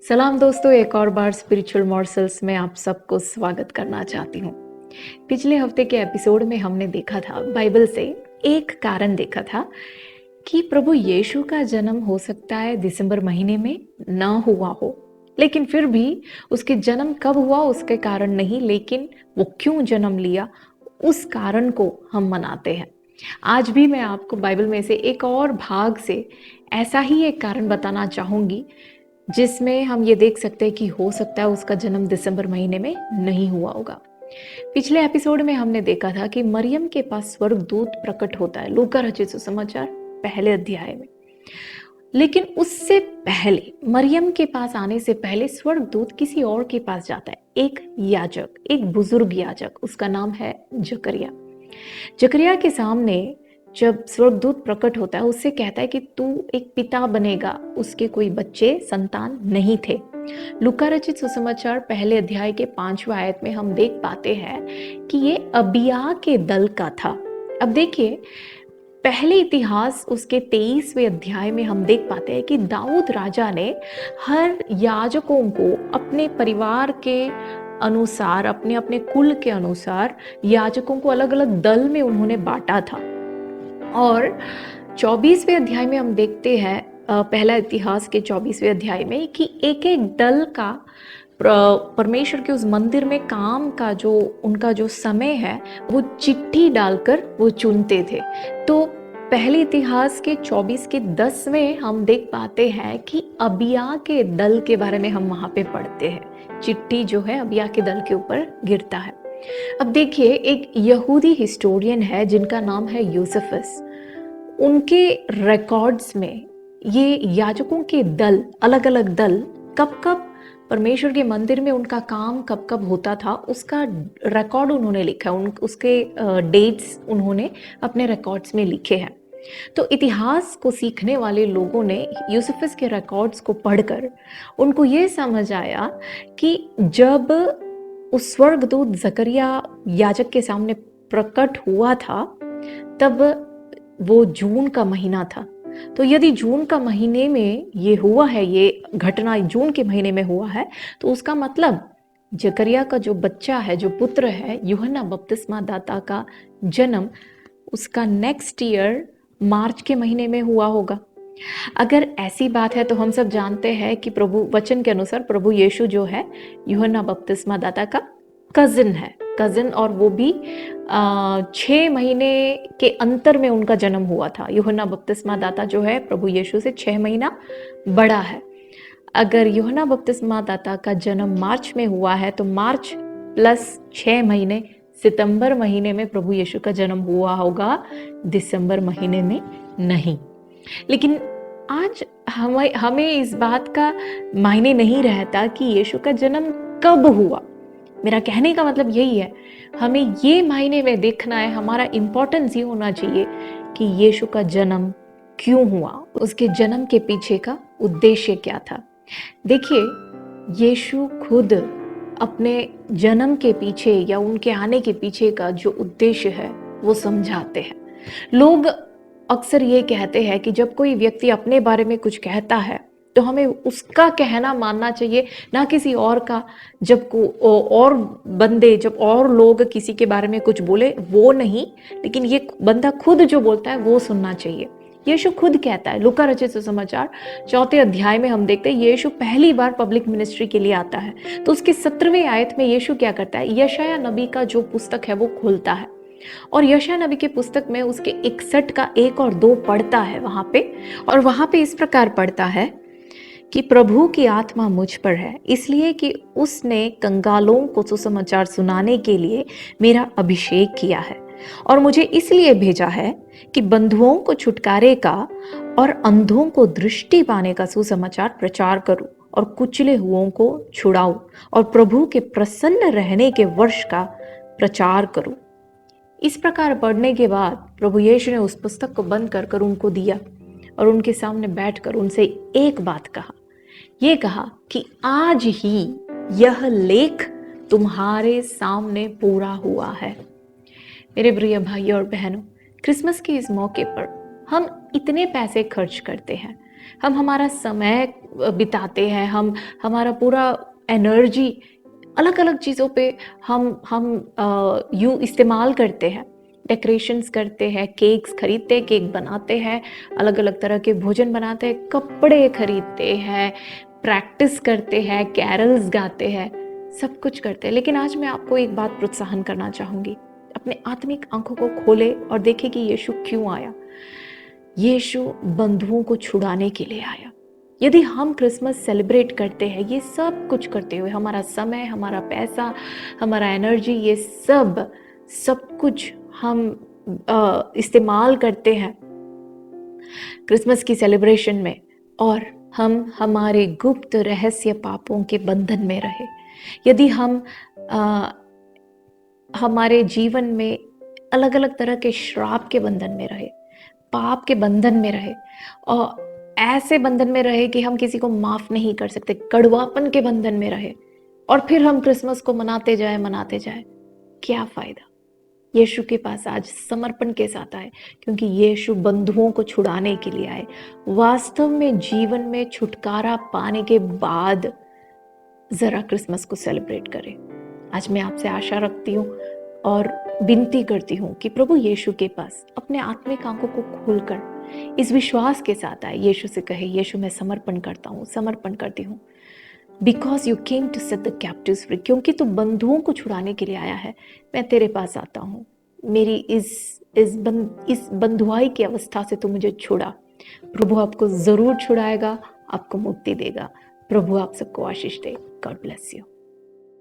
सलाम दोस्तों, एक और बार स्पिरिचुअल मॉर्सल्स में आप सबको स्वागत करना चाहती हूँ। पिछले हफ्ते के एपिसोड में हमने देखा था, बाइबल से एक कारण देखा था कि प्रभु यीशु का जन्म हो सकता है दिसंबर महीने में ना हुआ हो, लेकिन फिर भी उसके जन्म कब हुआ उसके कारण नहीं, लेकिन वो क्यों जन्म लिया उस कारण को हम मनाते हैं। आज भी मैं आपको बाइबल में से एक और भाग से ऐसा ही एक कारण बताना चाहूंगी, जिसमें हम ये देख सकते हैं कि हो सकता है उसका जन्म दिसंबर महीने में नहीं हुआ होगा। पिछले एपिसोड में हमने देखा था कि मरियम के पास स्वर्गदूत प्रकट होता है, लूका रचित सुसमाचार पहले अध्याय में। लेकिन उससे पहले, मरियम के पास आने से पहले स्वर्गदूत किसी और के पास जाता है, एक याजक, एक बुजुर्ग याजक, उसका नाम है जकरिया। जकरिया के सामने जब स्वर्गदूत प्रकट होता है, उससे कहता है कि तू एक पिता बनेगा। उसके कोई बच्चे संतान नहीं थे। लूका रचित सुसमाचार पहले अध्याय के 5वें आयत में हम देख पाते हैं कि ये अबिया के दल का था। अब देखिए, पहले इतिहास उसके 23वें अध्याय में हम देख पाते हैं कि दाऊद राजा ने हर याजकों को अपने परिवार के अनुसार, अपने अपने कुल के अनुसार याजकों को अलग अलग दल में उन्होंने बांटा था। और 24वें अध्याय में हम देखते हैं, पहला इतिहास के 24वें अध्याय में, कि एक एक दल का परमेश्वर के उस मंदिर में काम का जो उनका जो समय है वो चिट्ठी डालकर वो चुनते थे। तो पहले इतिहास के 24 के 10 में हम देख पाते हैं कि अबिया के दल के बारे में हम वहां पे पढ़ते हैं। चिट्ठी जो है अबिया के दल के ऊपर गिरता है। अब देखिए, एक यहूदी हिस्टोरियन है जिनका नाम है यूसुफस। उनके रिकॉर्ड्स में ये याजकों के दल, अलग अलग दल, कब कब परमेश्वर के मंदिर में उनका काम कब कब होता था, उसका रिकॉर्ड उन्होंने लिखा है। उसके डेट्स उन्होंने अपने रिकॉर्ड्स में लिखे हैं। तो इतिहास को सीखने वाले लोगों ने यूसुफस के रिकॉर्ड्स को पढ़कर उनको ये समझ आया कि जब उस स्वर्गदूत जकरिया याजक के सामने प्रकट हुआ था, तब वो जून का महीना था। तो यदि जून का महीने में ये हुआ है, ये घटना जून के महीने में हुआ है, तो उसका मतलब जकरिया का जो बच्चा है, जो पुत्र है, यूहन्ना बपतिस्मा दाता का जन्म उसका नेक्स्ट ईयर मार्च के महीने में हुआ होगा। अगर ऐसी बात है तो हम सब जानते हैं कि प्रभु वचन के अनुसार प्रभु यीशु जो है यूहन्ना बपतिस्मा दाता का कजिन है, कजिन, और वो भी 6 महीने के अंतर में उनका जन्म हुआ था। यूहन्ना बपतिस्मा दाता जो है प्रभु यीशु से 6 महीना बड़ा है। अगर यूहन्ना बपतिस्मा दाता का जन्म मार्च में हुआ है तो मार्च प्लस 6 महीने, सितंबर महीने में प्रभु यीशु का जन्म हुआ होगा, दिसंबर महीने में नहीं। लेकिन आज हमें इस बात का मायने नहीं रहता कि यीशु का जन्म कब हुआ। मेरा कहने का मतलब यही है, हमें ये मायने में देखना है, हमारा इंपॉर्टेंस ये होना चाहिए कि यीशु का जन्म क्यों हुआ, उसके जन्म के पीछे का उद्देश्य क्या था। देखिए, यीशु खुद अपने जन्म के पीछे या उनके आने के पीछे का जो उद्देश्य है वो समझाते हैं। लोग अक्सर ये कहते हैं कि जब कोई व्यक्ति अपने बारे में कुछ कहता है तो हमें उसका कहना मानना चाहिए, ना किसी और का। जब जब और लोग किसी के बारे में कुछ बोले वो नहीं, लेकिन ये बंदा खुद जो बोलता है वो सुनना चाहिए। यीशु खुद कहता है, लूका रचित सुसमाचार 4 अध्याय में हम देखते हैं यीशु पहली बार पब्लिक मिनिस्ट्री के लिए आता है। तो उसके 17वें आयत में यीशु क्या करता है, यशायाह नबी का जो पुस्तक है वो खोलता है और यशायाह नबी के पुस्तक में उसके 61 का 1 और 2 पढ़ता है वहां पे। और वहां पे इस प्रकार पढ़ता है कि प्रभु की आत्मा मुझ पर है, इसलिए कि उसने कंगालों को सुसमाचार सुनाने के लिए मेरा अभिषेक किया है, और मुझे इसलिए भेजा है कि बंधुओं को छुटकारे का और अंधों को दृष्टि पाने का सुसमाचार प्रचार करूं, और कुचले हुओं को छुड़ाऊं, और प्रभु के प्रसन्न रहने के वर्ष का प्रचार करूं। इस प्रकार पढ़ने के बाद प्रभु यीशु ने उस पुस्तक को बंद कर उनको दिया और उनके सामने बैठकर उनसे एक बात कहा। ये कहा कि आज ही यह लेख तुम्हारे सामने पूरा हुआ है। मेरे प्रिय भाइयों और बहनों, क्रिसमस के इस मौके पर हम इतने पैसे खर्च करते हैं, हम हमारा समय बिताते हैं, हम हमारा पूरा एनर्जी अलग-अलग चीज़ों पे हम यूँ इस्तेमाल करते हैं। डेकोरेशंस करते हैं, केक्स खरीदते हैं, केक बनाते हैं, अलग-अलग तरह के भोजन बनाते हैं, कपड़े खरीदते हैं, प्रैक्टिस करते हैं, कैरल्स गाते हैं, सब कुछ करते हैं। लेकिन आज मैं आपको एक बात प्रोत्साहन करना चाहूँगी। अपने आत्मिक आँखों को खोलें और देखें कि यीशु क्यों आया। यीशु बंधुओं को छुड़ाने के लिए आया। यदि हम क्रिसमस सेलिब्रेट करते हैं, ये सब कुछ करते हुए हमारा समय, हमारा पैसा, हमारा एनर्जी, ये सब कुछ हम इस्तेमाल करते हैं क्रिसमस की सेलिब्रेशन में, और हम हमारे गुप्त रहस्य पापों के बंधन में रहे, यदि हम अ, हमारे जीवन में अलग-अलग तरह के श्राप के बंधन में रहे, पाप के बंधन में रहे और ऐसे बंधन में रहे कि हम किसी को माफ नहीं कर सकते, कड़वापन के बंधन में रहे, और फिर हम क्रिसमस को मनाते जाए, क्या फायदा। यीशु के पास आज समर्पण के साथ आए, क्योंकि यीशु बंधुओं को छुड़ाने के लिए आए। वास्तव में जीवन में छुटकारा पाने के बाद जरा क्रिसमस को सेलिब्रेट करें। आज मैं आपसे आशा रखती हूँ और विनती करती हूँ कि प्रभु यीशु के पास अपने आत्मिक आंखों को खोलकर इस विश्वास के साथ आए, यीशु से कहे, यीशु मैं समर्पण करता हूँ, समर्पण करती हूँ, because you came to set the captives free, क्योंकि तू बंधुओं को छुड़ाने के लिए आया है। मैं तेरे पास आता हूँ, मेरी इस बंधुआई की अवस्था से तू मुझे छुड़ा। प्रभु आपको जरूर छुड़ाएगा, आपको मुक्ति देगा। प्रभु आप सबको आशीष दे। God bless you.